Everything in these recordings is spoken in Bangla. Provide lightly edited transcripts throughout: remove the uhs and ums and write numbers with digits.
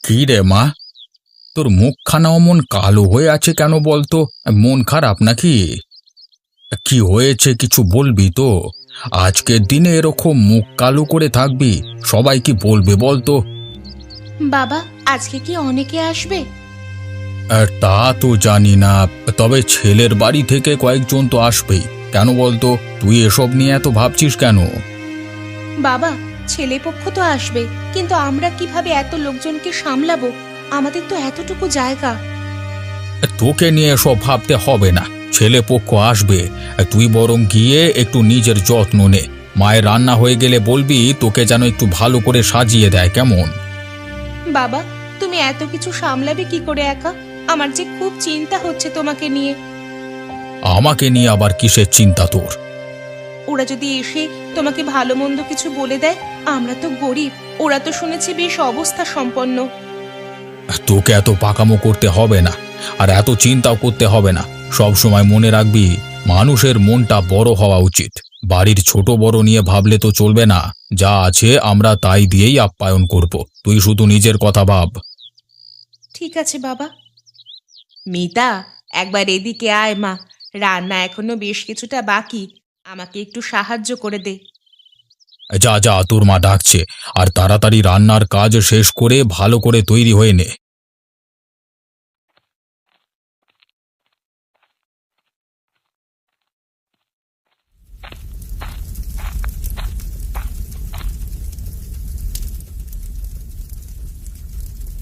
কি রে মা, তোর মুখখানা অমন কালো হয়ে আছে কেন বলতো? মন খারাপ নাকি? কি হয়েছে কিছু বলবি তো? আজকের দিনে এরকম মুখ কালো করে থাকবি, সবাই কি বলবে বলতো? বাবা, আজকে কি অনেকে আসবে? আর তা তো জানি না, তবে ছেলের বাড়ি থেকে কয়েকজন তো আসবেই। কেন বলতো? তুই এসব নিয়ে এত ভাবছিস কেন? বাবা, ছেলে পক্ষ তো আসবে, কিন্তু আমরা কিভাবে এত লোকজনকে সামলাবো? আমাদের তো এতটুকু জায়গা। তোকে নিয়ে এসব ভাবতে হবে না, ছেলে পক্ষ আসবে। তুই বরং গিয়ে একটু নিজের যত্ন নে। মায়ের রান্না হয়ে গেলে বলবি তোকে যেন একটু ভালো করে সাজিয়ে দেয়, কেমন? বাবা, তুমি এত কিছু সামলাবে কি করে একা? আমার যে খুব চিন্তা হচ্ছে তোমাকে নিয়ে। আমাকে নিয়ে আবার কিসের চিন্তা তোর? ওরা যদি এসে তোমাকে ভালো মন্দ কিছু বলে দেয়, আমরা তো গরিব, ওরা তো শুনেছি বেশ অবস্থা সম্পন্ন। তোকে এত পাকামো করতে হবে না, আর এত চিন্তাও করতে হবে না। সব সময় মনে রাখবি, মানুষের মনটা বড় হওয়া উচিত। বাড়ির ছোট বড় নিয়ে ভাবলে তো চলবে না। যা আছে আমরা তাই দিয়েই আপ্যায়ন করব। তুই শুধু নিজের কথা ভাব। ঠিক আছে বাবা। মিতা, একবার এদিকে আয় মা। রান্না এখনো বেশ কিছুটা বাকি, আমাকে একটু সাহায্য করে দে। যা যা, তোর মা ডাকছে। আর তাড়াতাড়ি রান্নার কাজ শেষ করে ভালো করে তৈরি হয়ে নে।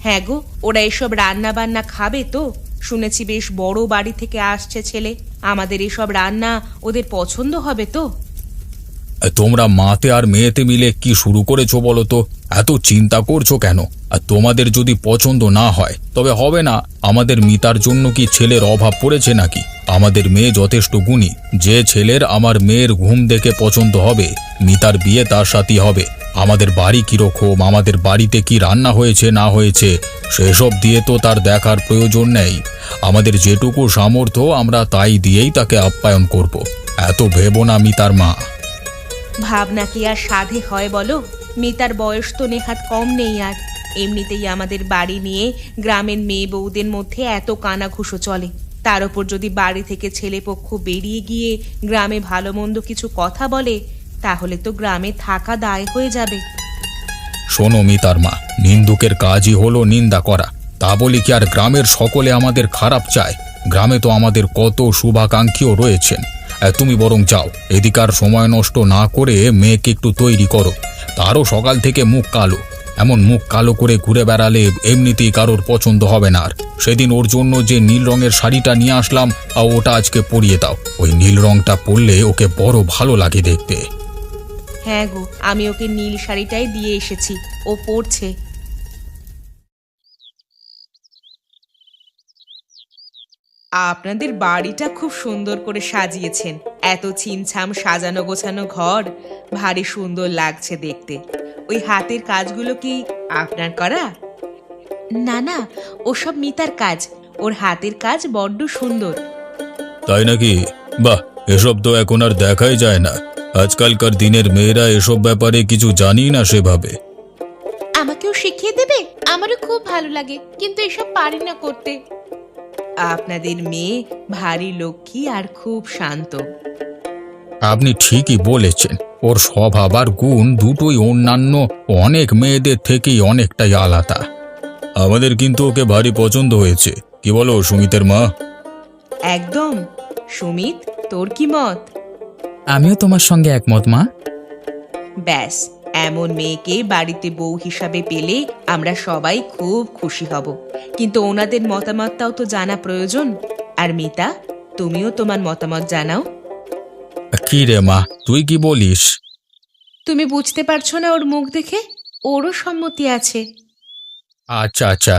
হ্যাঁ গো, ওরা এসব রান্না বান্না খাবে তো? শুনেছি বেশ বড় বাড়ি থেকে আসছে ছেলে। আমাদের এসব রান্না ওদের পছন্দ হবে তো? তোমরা মাতে আর মেয়েতে মিলে কি শুরু করেছো বলো তো? এত চিন্তা করছো কেন? আর তোমাদের যদি পছন্দ না হয় তবে হবে না। আমাদের মিতার জন্য কি ছেলের অভাব পড়েছে নাকি? আমাদের মেয়ে যথেষ্ট গুণী। যে ছেলের আমার মেয়ের ঘুম দেখে পছন্দ হবে, মিতার বিয়ে তার সাথেই হবে। আমাদের বাড়ি কিরকম, আমাদের বাড়িতে কি রান্না হয়েছে না হয়েছে, সেসব দিয়ে তো তার দেখার প্রয়োজন নেই। আমাদের যেটুকু সামর্থ্য আমরা তাই দিয়েই তাকে আপ্যায়ন করব। এত ভেবো না মিতার মা। ভাবনা কি আর সাধে হয় বলো? মিতার বয়স তো নেহাত কম নেই আর। এমনিতেই আমাদের বাড়ি নিয়ে গ্রামের মেয়ে বউদের মধ্যে এত কানাঘুষো চলে। তার ওপর যদি বাড়ি থেকে ছেলেপক্ষ বেরিয়ে গিয়ে গ্রামে ভালো মন্দ কিছু কথা বলে, তাহলে তো গ্রামে থাকা দায় হয়ে যাবে। শোনো মিতার মা, নিন্দুকের কাজই হলো নিন্দা করা। তা বলি কি আর গ্রামের সকলে আমাদের খারাপ চায়? গ্রামে তো আমাদের কত শুভাকাঙ্ক্ষীও রয়েছেন। তুমি বরং যাও, এদিকার সময় নষ্ট না করে মেয়েকে একটু তৈরি করো। তারও সকাল থেকে মুখ কালো। এমন মুখ কালো করে ঘুরে বেড়ালে এমনিতেই কারোর পছন্দ হবে না। আর সেদিন ওর জন্য যে নীল রঙের শাড়িটা নিয়ে আসলাম, ওটা আজকে পরিয়ে দাও। ওই নীল রঙটা পরলে ওকে বড় ভালো লাগে দেখতে। হ্যাঁ গো, আমি ওকে নীল শাড়িটাই দিয়ে এসেছি, ও পরছে। আপনাদের বাড়িটা খুব সুন্দর করে সাজিয়েছেন। এত ছিমছাম সাজানো গোছানো ঘর, ভারী সুন্দর লাগছে দেখতে। ওই হাতের কাজগুলো কি আপনার করা? না না, ওসব মিতার কাজ। ওর হাতের কাজ বড্ড সুন্দর। তাই নাকি? বাহ, এসব তো এখন আর দেখাই যায় না। আজকালকার দিনের মেয়েরা এসব ব্যাপারে কিছু জানি না সেভাবে। আমাকেও শিখিয়ে দেবে? আমারও খুব ভালো লাগে, কিন্তু এসব পারি না করতে। আপনাদের মেয়ে ভারী লক্ষ্মী আর খুব শান্ত। আপনি ঠিকই বলেছেন। ওর স্বভাব আর গুণ দুটোই অন্যান্য অনেক মেয়েদের থেকেই অনেকটাই আলাদা। আমাদের কিন্তু ওকে ভারী পছন্দ হয়েছে। কি বলো সুমিতের মা? একদম। সুমিত, তোর কি মত? আমিও তোমার সঙ্গে একমত মা। ব্যাস, এমন মেয়েকে বাড়িতে বউ হিসাবে পেলে আমরা সবাই খুব খুশি হব। কিন্তু ওনাদের মতামতটাও তো জানা প্রয়োজন। আর মিতা, তুমিও তোমার মতামত জানাও। কি রে মা, তুই কি বলিস? তুমি বুঝতে পারছো না ওর মুখ দেখে? ওরও সম্মতি আছে। আচ্ছা আচ্ছা,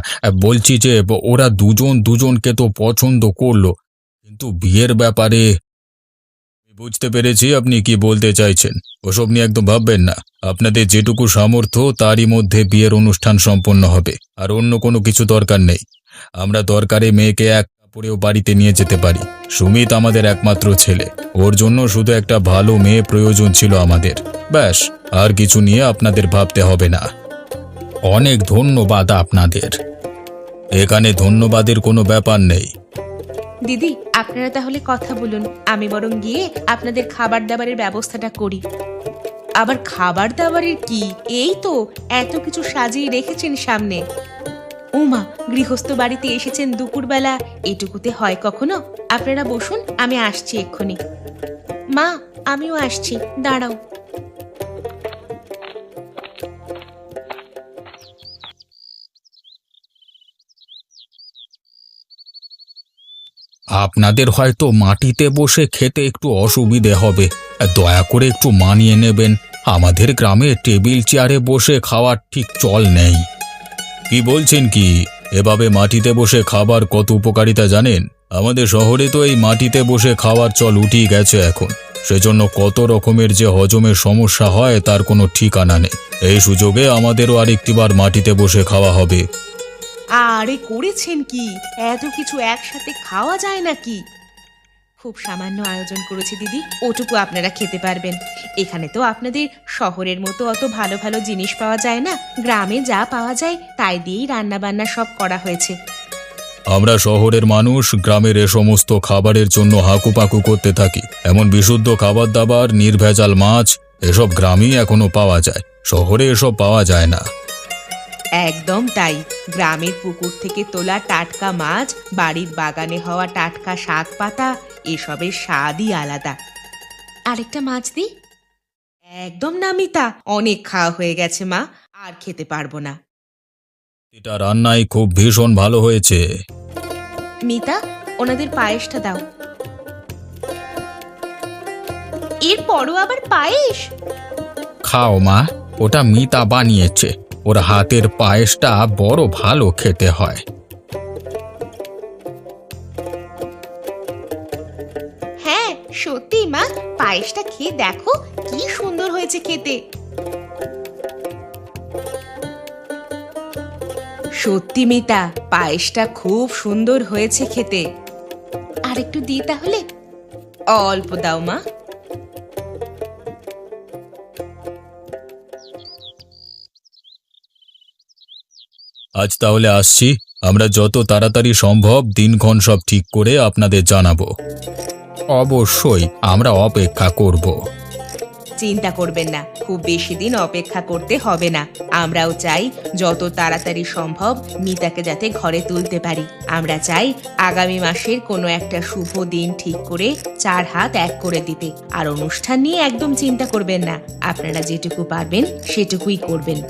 বলছি যে ওরা দুজন দুজনকে তো পছন্দ করলো, কিন্তু বিয়ের ব্যাপারে বুঝতে পেরেছি আপনি কি বলতে চাইছেন। ওসব নিয়ে একদম ভাববেন না। আপনাদের যেটুকু সামর্থ্য তারই মধ্যে বিয়ের অনুষ্ঠান সম্পন্ন হবে, আর অন্য কোনো কিছু দরকার নেই। আমরা দরকারে মেয়েকে এক কাপড়েও বাড়িতে নিয়ে যেতে পারি। সুমিত আমাদের একমাত্র ছেলে, ওর জন্য শুধু একটা ভালো মেয়ে প্রয়োজন ছিল আমাদের। ব্যাস, আর কিছু নিয়ে আপনাদের ভাবতে হবে না। অনেক ধন্যবাদ আপনাদের। এখানে ধন্যবাদের কোনো ব্যাপার নেই। দিদি, আপনারা তাহলে কথা বলুন, আমি বরং গিয়ে আপনাদের খাবার দাবারের ব্যবস্থাটা করি। আবার খাবার দাবারের কি, এই তো এত কিছু সাজিয়ে রেখেছেন সামনে। উমা, গৃহস্থ বাড়িতে এসেছেন দুপুরবেলা, এটুকুতে হয় কখনো? আপনারা বসুন, আমি আসছি এক্ষুনি। মা, আমিও আসছি, দাঁড়াও। আপনাদের হয়তো মাটিতে বসে খেতে একটু অসুবিধে হবে, দয়া করে একটু মানিয়ে নেবেন। আমাদের গ্রামে টেবিল চেয়ারে বসে খাওয়ার ঠিক চল নেই। কি বলছেন কি? এভাবে মাটিতে বসে খাবার কত উপকারিতা জানেন? আমাদের শহরে তো এই মাটিতে বসে খাওয়ার চল উঠেই গেছে এখন। সেজন্য কত রকমের যে হজমের সমস্যা হয় তার কোনো ঠিকানা নেই। এই সুযোগে আমাদেরও আরেকটিবার মাটিতে বসে খাওয়া হবে। আরে করেছেন কি? এত কিছু একসাথে খাওয়া যায় নাকি? খুব সামান্য আয়োজন করেছি দিদি, ওটুকু আপনারা খেতে পারবেন। এখানে তো আপনাদের শহরের মতো অত ভালো ভালো জিনিস পাওয়া যায় না, গ্রামে যা পাওয়া যায় তাই দিয়েই রান্না বান্না সব করা হয়েছে। আমরা শহরের মানুষ গ্রামের এ সমস্ত খাবারের জন্য হাকুপাকু করতে থাকি। এমন বিশুদ্ধ খাবার দাবার, নির্ভেজাল মাছ এসব গ্রামেই এখনো পাওয়া যায়, শহরে এসব পাওয়া যায় না। একদম তাই, গ্রামের পুকুর থেকে তোলা টাটকা মাছ, বাড়ির বাগানে হওয়া টাটকা শাক পাতা, এসবের স্বাদই আলাদা। আরেকটা মাছ দি। একদম না মিতা, অনেক খাওয়া হয়ে গেছে মা, আর খেতে পারবো না। এটা রান্নাই খুব ভীষণ ভালো হয়েছে। মিতা, ওনাদের পায়েসটা দাও। এরপরও আবার পায়েস? খাও মা, ওটা মিতা বানিয়েছে, ওর হাতের পায়েসটা বড় ভালো খেতে হয়। হ্যাঁ সত্যি মা, পায়েসটা খেয়ে দেখো কি সুন্দর হয়েছে খেতে। সত্যি মিতা, পায়েসটা খুব সুন্দর হয়েছে খেতে। আর একটু দিই তাহলে? অল্প দাও মা। আজ তাহলে আসছি, আমরা যত তাড়াতাড়ি সম্ভব দিনক্ষণ সব ঠিক করে আপনাদের জানাবো। অবশ্যই আমরা অপেক্ষা করব। চিন্তা করবেন না, খুব বেশি দিন অপেক্ষা করতে হবে না। আমরাও চাই যত তাড়াতাড়ি সম্ভব মিতাকে যাতে ঘরে তুলতে পারি। আমরা চাই আগামী মাসের কোনো একটা শুভ দিন ঠিক করে 4 হাত এক করে দিতে। আর অনুষ্ঠান নিয়ে একদম চিন্তা করবেন না, আপনারা যেটুকু পারবেন সেটুকুই করবেন।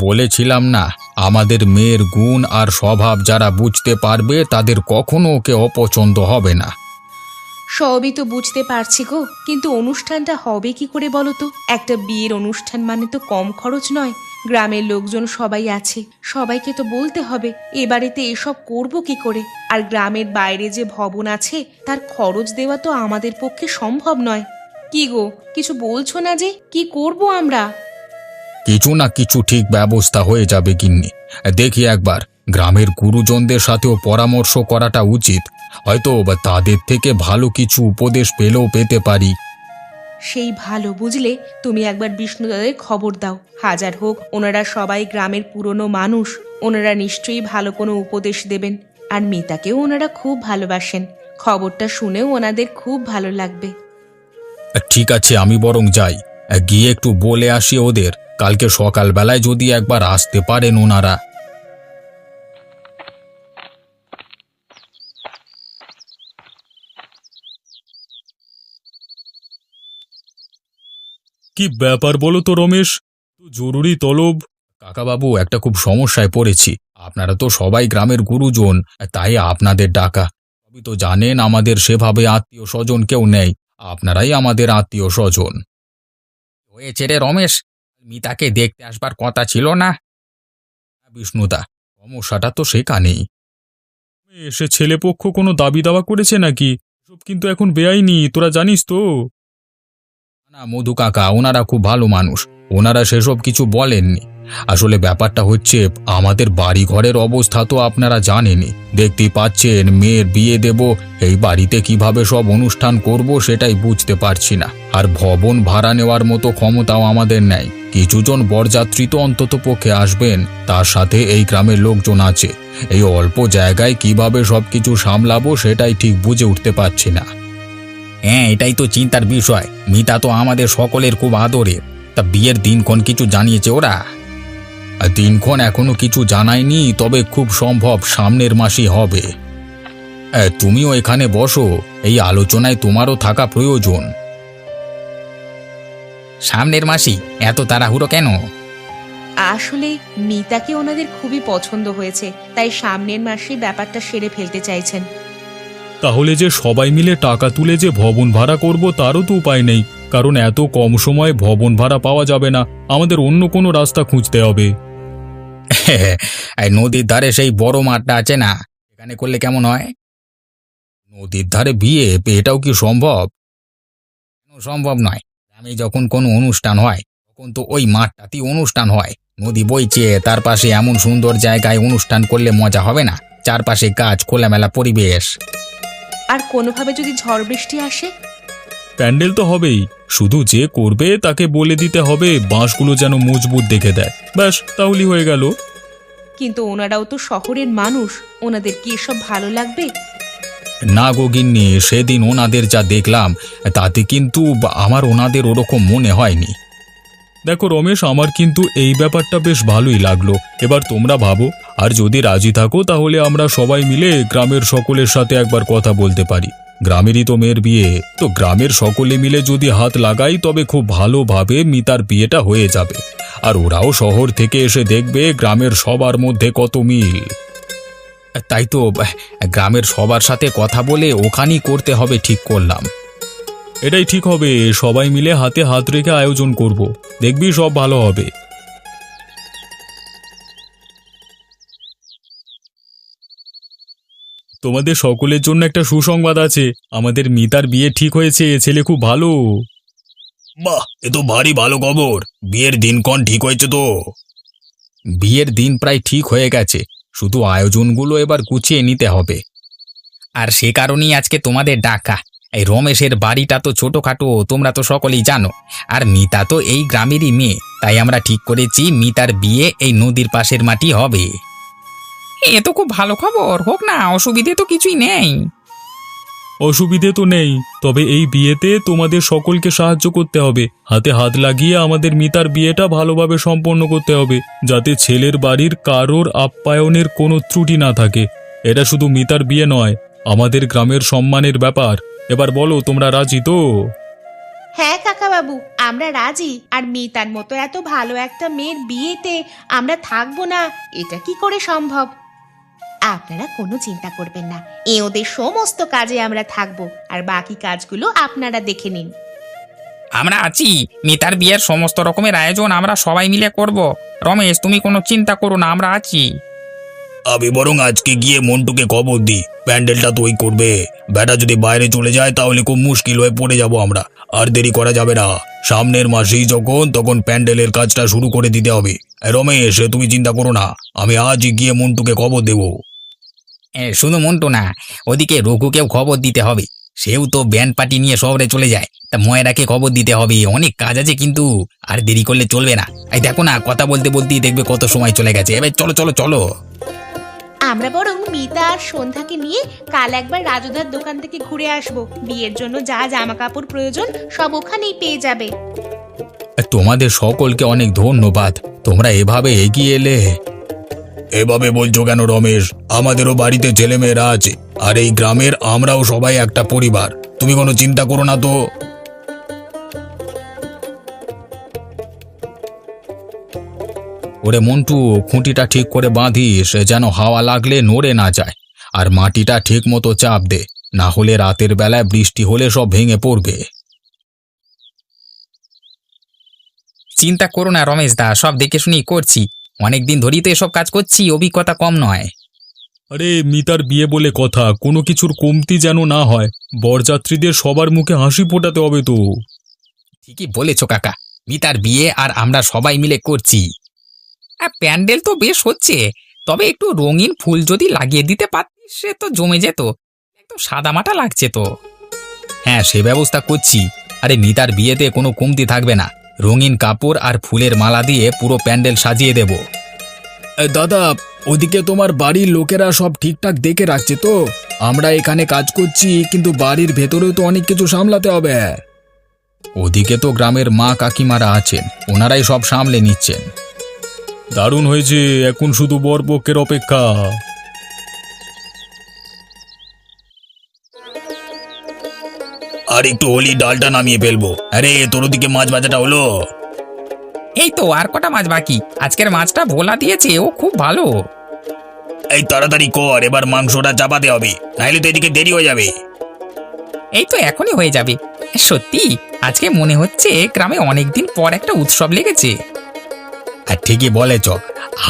বলেছিলাম না, আমাদের মেয়ের গুণ আর স্বভাব যারা বুঝতে পারবে তাদের কখনো ওকে অপছন্দ হবে না। সবই তো বুঝতে পারছি গো, কিন্তু অনুষ্ঠানটা হবে কি করে বলো তো? একটা বিয়ের অনুষ্ঠান মানে তো কম খরচ নয়। গ্রামের লোকজন সবাই আছে, সবাইকে তো বলতে হবে। এ বাড়িতে এসব করব কি করে? আর গ্রামের বাইরে যে ভবন আছে তার খরচ দেওয়া তো আমাদের পক্ষে সম্ভব নয়। কি গো, কিছু বলছো না যে? কি করব আমরা? কিছু না কিছু ঠিক ব্যবস্থা হয়ে যাবে গিন্নি। দেখি একবার গ্রামের গুরুজনদের সাথেও পরামর্শ করাটা উচিত, হয়তো বা তাদের থেকে ভালো কিছু উপদেশ পেলেও পেতে পারি। সেই ভালো, বুঝলে? তুমি একবার বিষ্ণুদাদের খবর দাও। হাজার হোক ওনারা সবাই গ্রামের পুরনো মানুষ, ওনারা নিশ্চয়ই ভালো কোনো উপদেশ দেবেন। আর মিতাকেও ওনারা খুব ভালোবাসেন, খবরটা শুনেও ওনাদের খুব ভালো লাগবে। ঠিক আছে, আমি বরং যাই, গিয়ে একটু বলে আসি ওদের, কালকে সকালবেলায় যদি একবার আসতে পারেন ওনারা। কি ব্যাপার বলো তো রমেশ, জরুরি তলব? কাকাবাবু, একটা খুব সমস্যায় পড়েছি। আপনারা তো সবাই গ্রামের গুরুজন, তাই আপনাদের ডাকা। সবই তো জানেন আমাদের সেভাবে আত্মীয় স্বজন কেউ নেই, আপনারাই আমাদের আত্মীয় স্বজন। হয়েছে রে রমেশ, মিতাকে দেখতে আসবার কথা ছিল না? বিষ্ণুদা, সমস্যাটা তো সেখানেই। সে ছেলেপক্ষ কোনো দাবি দাওয়া করেছে নাকি? সব কিন্তু এখন বেআইনি, তোরা জানিস তো। না মধু কাকা, ওনারা খুব ভালো মানুষ, ওনারা সেসব কিছু বলেননি। আসলে ব্যাপারটা হচ্ছে, আমাদের বাড়ি ঘরের অবস্থা তো আপনারা জানেনই। দেখতেই পাচ্ছেন, মেয়ের বিয়ে দেব, এই বাড়িতে কিভাবে সব অনুষ্ঠান করব সেটাই বুঝতে পারছি না। আর ভবন ভাড়া নেওয়ার মতো ক্ষমতাও আমাদের নেই। কিছুজন বরযাত্রী তো অন্তত পক্ষে আসবেন, তার সাথে এই গ্রামের লোকজন আছে। এই অল্প জায়গায় কিভাবে সবকিছু সামলাবো সেটাই ঠিক বুঝে উঠতে পারছি না। হ্যাঁ, এটাই তো চিন্তার বিষয়। মিতা তো আমাদের সকলের খুব আদরের। তা বিয়ের দিনক্ষণ কিছু জানিয়েছে ওরা? দিনক্ষণ এখনো কিছু জানায়নি, তবে খুব সম্ভব সামনের মাসেই হবে। তুমিও এখানে বসো, এই আলোচনায় তোমারও থাকা প্রয়োজন। সামনের মাসেই? এত তাড়াহুড়ো কেন? আসলে মিতাকে ওনাদের খুবই পছন্দ হয়েছে, তাই সামনের মাসে ব্যাপারটা সেরে ফেলতে চাইছেন। তাহলে যে সবাই মিলে টাকা তুলে যে ভবন ভাড়া করব তারও তো উপায় নেই, কারণ এত কম সময়ে ভবন ভাড়া পাওয়া যাবে না। আমাদের অন্য কোনো রাস্তা খুঁজতে হবে। নদীর ধারে সেই বড় মাঠটা আছে না, এখানে করলে কেমন হয়? নদীর ধারে বিয়ে, এটাও কি সম্ভব? সম্ভব নয়। গ্রামে যখন কোনো অনুষ্ঠান হয় তখন তো ওই মাঠটাতেই অনুষ্ঠান হয়। নদী বইছে, তার পাশে এমন সুন্দর জায়গায় অনুষ্ঠান করলে মজা হবে না? চারপাশে গাছ, খোলামেলা পরিবেশ। আর কোনোভাবে যদি ঝড় বৃষ্টি আসে? প্যান্ডেল তো হবেই, শুধু যে করবে তাকে বলে দিতে হবে বাঁশগুলো যেন মজবুত দেখে দেয়, ব্যাস তাহলেই হয়ে গেল। কিন্তু ওনারাও তো শহরের মানুষ, ওনাদের কি এসব ভালো লাগবে? না গো গিন্নি, সেদিন ওনাদের যা দেখলাম তাতে কিন্তু আমার ওনাদের ওরকম মনে হয়নি। দেখো রমেশ, আমার কিন্তু এই ব্যাপারটা বেশ ভালোই লাগলো। এবার তোমরা ভাবো, আর যদি রাজি থাকো তাহলে আমরা সবাই মিলে গ্রামের সকলের সাথে একবার কথা বলতে পারি। গ্রামেরই তো মেয়ের বিয়ে, তো গ্রামের সকলে মিলে যদি হাত লাগাই তবে খুব ভালোভাবে মিতার বিয়েটা হয়ে যাবে। আর ওরাও শহর থেকে এসে দেখবে গ্রামের সবার মধ্যে কত মিল। তাই তো, গ্রামের সবার সাথে কথা বলে ওখানেই করতে হবে ঠিক করলাম। এটাই ঠিক হবে, সবাই মিলে হাতে হাত রেখে আয়োজন করব, দেখবি সব ভালো হবে। তোমাদের সকলের জন্য একটা সুসংবাদ আছে, আমাদের মিতার বিয়ে ঠিক হয়েছে, ছেলে খুব ভালো। বাহ, এ তো ভারী ভালো খবর। বিয়ের দিনক্ষণ ঠিক হয়েছে তো? বিয়ের দিন প্রায় ঠিক হয়ে গেছে, শুধু আয়োজনগুলো এবার গুছিয়ে নিতে হবে। আর সে কারণেই আজকে তোমাদের ডাকা। এই রমেশের বাড়িটা তো ছোটখাটো, তোমরা তো সকলেই জানো। আর মিতা তো এই গ্রামেরই মেয়ে, তাই আমরা ঠিক করেছি মিতার বিয়ে এই নদীর পাশের মাটি হবে। এ তো খুব ভালো খবর, হোক না, অসুবিধে তো কিছুই নেই। অসুবিধে তো নেই, তবে এই বিয়েতে তোমাদের সকলকে সাহায্য করতে হবে। হাতে হাত লাগিয়ে আমাদের মিতার বিয়েটা ভালোভাবে সম্পন্ন করতে হবে, যাতে ছেলের বাড়ির কারোর আপ্যায়নের কোনো ত্রুটি না থাকে। এটা শুধু মিতার বিয়ে নয়, আমাদের গ্রামের সম্মানের ব্যাপার। এবার বলো, তোমরা রাজি তো? হ্যাঁ কাকা বাবু, আমরা রাজি। আর মিতার মতো এত ভালো একটা মেয়ের বিয়েতে আমরা থাকবো না, এটা কি করে সম্ভব? আপনারা কোনো চিন্তা করবেন না, ওদের সমস্ত কাজে আমরা থাকবো, আর বাকি কাজগুলো আপনারা দেখে নিন। আমরা আছি, মিতার বিয়ের সমস্ত রকমের আয়োজন আমরা সবাই মিলে করব। রমেশ, তুমি কোনো চিন্তা করো না, আমরা আছি। আমি বরং আজকে গিয়ে মন্টুকে খবর দিই, প্যান্ডেলটা তো ওই করবে। বেটা যদি বাইরে চলে যায় তাহলে খুব মুশকিল হয়ে পড়ে যাব আমরা। আর দেরি করা যাবে না, সামনের মাসেই তখন প্যান্ডেলের কাজটা শুরু করে দিতে হবে। রমেশ, তুমি চিন্তা করো না, আমি আজই গিয়ে মন্টুকে খবর দেব। শুধু মন্টু না, ওদিকে রঘুকেও খবর দিতে হবে। সেও তো ব্যান্ড পার্টি নিয়ে শহরে চলে যায়, তা ময়রাকে খবর দিতে হবে। অনেক কাজ আছে কিন্তু, আর দেরি করলে চলবে না। এই দেখো না, কথা বলতে বলতেই দেখবে কত সময় চলে গেছে। এবার চলো চলো চলো। আমরা বরং মিতা আর সন্ধ্যাকে নিয়ে কাল একবার রাজুদার দোকান থেকে ঘুরে আসবো। বিয়ের জন্য যা জামা কাপড় প্রয়োজন সব ওখানেই পেয়ে যাবে। তোমাদের সকলকে অনেক ধন্যবাদ, তোমরা এভাবে এগিয়ে এলে। এভাবে বলছো কেন রমেশ? আমাদেরও বাড়িতে ছেলেমেয়েরা আছে, আর এই গ্রামের আমরাও সবাই একটা পরিবার। তুমি কোনো চিন্তা করো না তো। ওরে মন্টু, খুঁটিটা ঠিক করে বাঁধিস, যেন হাওয়া লাগলে নড়ে না যায়। আর মাটিটা ঠিক মতো চাপ দে, না হলে রাতের বেলায় বৃষ্টি হলে সব ভেঙে পড়বে। চিন্তা করো না রমেশ দা, সব দেখে শুনেই করছি। অনেকদিন ধরেই তো এসব কাজ করছি, অভিজ্ঞতা কম নয়। আরে মিতার বিয়ে বলে কথা, কোনো কিছুর কমতি যেন না হয়। বরযাত্রীদের সবার মুখে হাসি ফোটাতে হবে তো। ঠিকই বলেছ কাকা, মিতার বিয়ে আর আমরা সবাই মিলে করছি। প্যান্ডেল তো বেশ হচ্ছে, তবে একটু রঙিন ফুল যদি লাগিয়ে দিতে পারতিস সে তো জমে যেত। একদম সাদামাটা লাগছে তো। হ্যাঁ, সে ব্যবস্থা করছি। আরে মিতার বিয়েতে কোনো কমতি থাকবে না। রঙিন কাপড় আর ফুলের মালা দিয়ে পুরো প্যান্ডেল সাজিয়ে দেব। দাদা, ওদিকে তোমার বাড়ির লোকেরা সব ঠিকঠাক দেখে রাখছে তো? আমরা এখানে কাজ করছি, কিন্তু বাড়ির ভেতরেও তো অনেক কিছু সামলাতে হবে। ওদিকে তো গ্রামের মা কাকিমারা আছেন, ওনারাই সব সামলে নিচ্ছেন। দারুণ হয়েছে, এখন শুধু বরপক্ষের অপেক্ষা। আর একটু হলি ডালটা নামিয়ে ফেলবো। আরে তোর ওদিকে মাছ ভাজাটা হলো? এই তো আর কটা মাছ বাকি। আজকের মাছটা ভোলা দিয়েছে, ও খুব ভালো। এই তাড়াতাড়ি কর, এবার মাংসটা চাপাতে হবে, নাইলে তো এদিকে দেরি হয়ে যাবে। এই তো এখনই হয়ে যাবে। সত্যি আজকে মনে হচ্ছে গ্রামে অনেকদিন পর একটা উৎসব লেগেছে। আর ঠিকই বলেছ,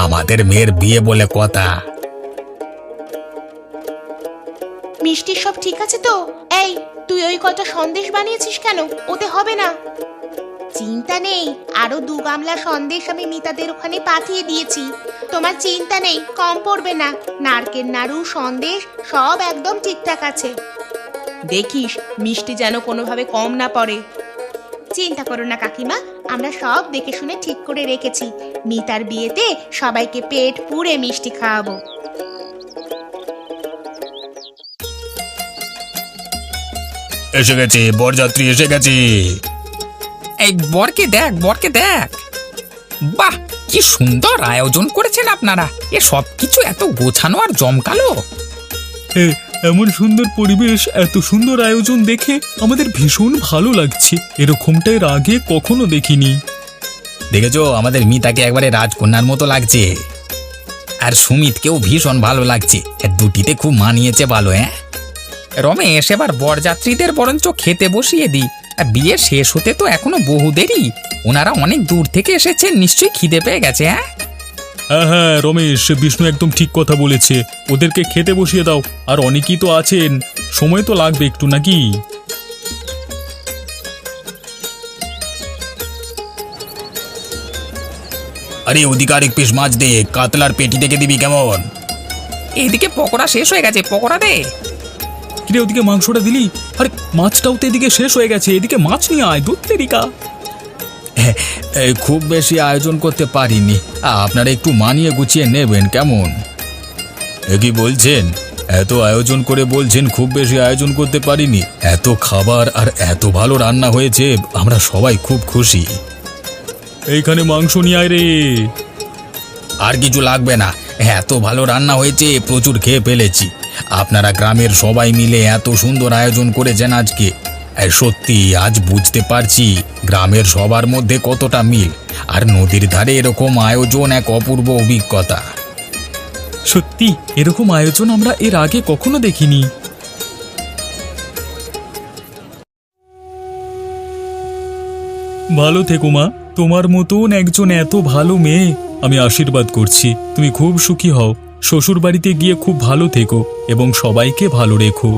আমাদের মেয়ের বিয়ে বলে কথা। মিষ্টি সব ঠিক আছে তো? এই, তুই ওই কটা সন্দেশ বানিয়েছিস কেন? ওতে হবে না। চিন্তা নেই, আরো 2 গামলা সন্দেশ আমি মিতাদের ওখানে পাঠিয়ে দিয়েছি। তোমার চিন্তা নেই, কম পড়বে না। নারকেল নাড়ু, সন্দেশ সব একদম ঠিকঠাক আছে। দেখিস মিষ্টি যেন কোনোভাবে কম না পড়ে। চিন্তা করো না কাকিমা, আমরা সব দেখে শুনে ঠিক করে রেখেছি। মিতার বিয়েতে সবাইকে পেট পুড়ে মিষ্টি খাওয়াবো। এসে গেছে, বরযাত্রী এসে গেছে। এই বরকে দেখ, বরকে দেখ। বাহ, কি সুন্দর আয়োজন করেছেন আপনারা। এ সব কিছু এত গোছানো আর জমকালো। এমন সুন্দর পরিবেশ, এত সুন্দর আয়োজন দেখে আমাদের ভীষণ ভালো লাগছে। এরকমটা এর আগে কখনো দেখিনি। দেখেছো, আমাদের মিতাকে একবারে রাজকন্যার মতো লাগছে। আর সুমিতকেও ভীষণ ভালো লাগছে। দুটিতে খুব মানিয়েছে ভালো। হ্যাঁ রমেশ, এবার বরযাত্রীদের বরঞ্চ খেতে বসিয়ে দি। বিয়ে শেষ হতে তো এখনো বহু দেরি। ওনারা অনেক দূর থেকে এসেছেন, নিশ্চয়ই খিদে পেয়ে গেছে। হ্যাঁ হ্যাঁ রমেশ, বিষ্ণু একদম ঠিক কথা বলেছে। ওদেরকে খেতে বসিয়ে দাও। আর অনেকেই তো আছেন, সময় তো লাগবে একটু নাকি? আরে ওদিকে আরেক পিস মাছ দে, কাতলার পেটি দেখে দিবি কেমন? এদিকে পকোড়া শেষ হয়ে গেছে, পকোড়া দে। কিরে, ওদিকে মাংসটা দিলি? আরে মাছটাও তো এদিকে শেষ হয়ে গেছে, এদিকে মাছ নিয়ে আয়। দুধ তেরিকা। খুব বেশি আয়োজন করতে পারিনি, আপনারা একটু মানিয়ে গুছিয়ে নেবেন কেমন? কি বলছেন? এত আয়োজন করে বলছেন খুব বেশি আয়োজন করতে পারিনি? এত খাবার আর এত ভালো রান্না হয়েছে, আমরা সবাই খুব খুশি। এইখানে মাংস নিয়ে আয় রে। আর কিছু লাগবে না, এত ভালো রান্না হয়েছে, প্রচুর খেয়ে ফেলেছি। আপনারা গ্রামের সবাই মিলে এত সুন্দর আয়োজন করেছেন আজকে। সত্যি আজ বুঝতে পারছি গ্রামের সবার মধ্যে কতটা মিল। আর নদীর ধারে এরকম আয়োজন এক অপূর্ব অভিজ্ঞতা। সত্যি এরকম আয়োজন আমরা এর আগে কখনো দেখিনি। ভালো থেকো মা, তোমার মতন একজন এত ভালো মেয়ে আমি আশীর্বাদ করছি। তুমি খুব সুখী হও, শ্বশুর বাড়িতে গিয়ে খুব ভালো থেকো এবং সবাইকে ভালো রেখো।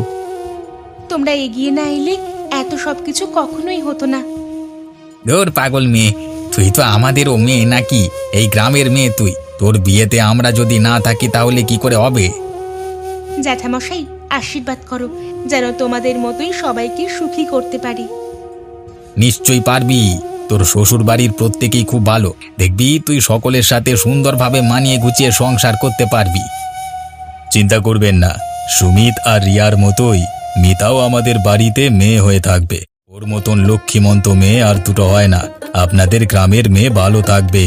তোমরা এগিয়ে না এলে এত সবকিছু কখনোই হতো না। ধুর পাগল মেয়ে, তুই তো আমাদেরও মেয়ে নাকি? এই গ্রামের মেয়ে তুই। তোর বিয়েতে আমরা যদি না থাকি তাহলে কি করে হবে? জ্যাঠামশাই, আশীর্বাদ করো যেন তোমাদের মতোই সবাইকে সুখী করতে পারি। নিশ্চয়ই পারবি। তোর শ্বশুর বাড়ির প্রত্যেকেই খুব ভালো, দেখবি তুই সকলের সাথে সুন্দরভাবে মানিয়ে গুছিয়ে সংসার করতে পারবি। চিন্তা করবেন না, সুমিত আর রিয়ার মতোই মিতাও আমাদের বাড়িতে মেয়ে হয়ে থাকবে। ওর মতন লক্ষ্মীমন্ত মেয়ে আর দুটো হয় না। আপনাদের গ্রামের মেয়ে ভালো থাকবে।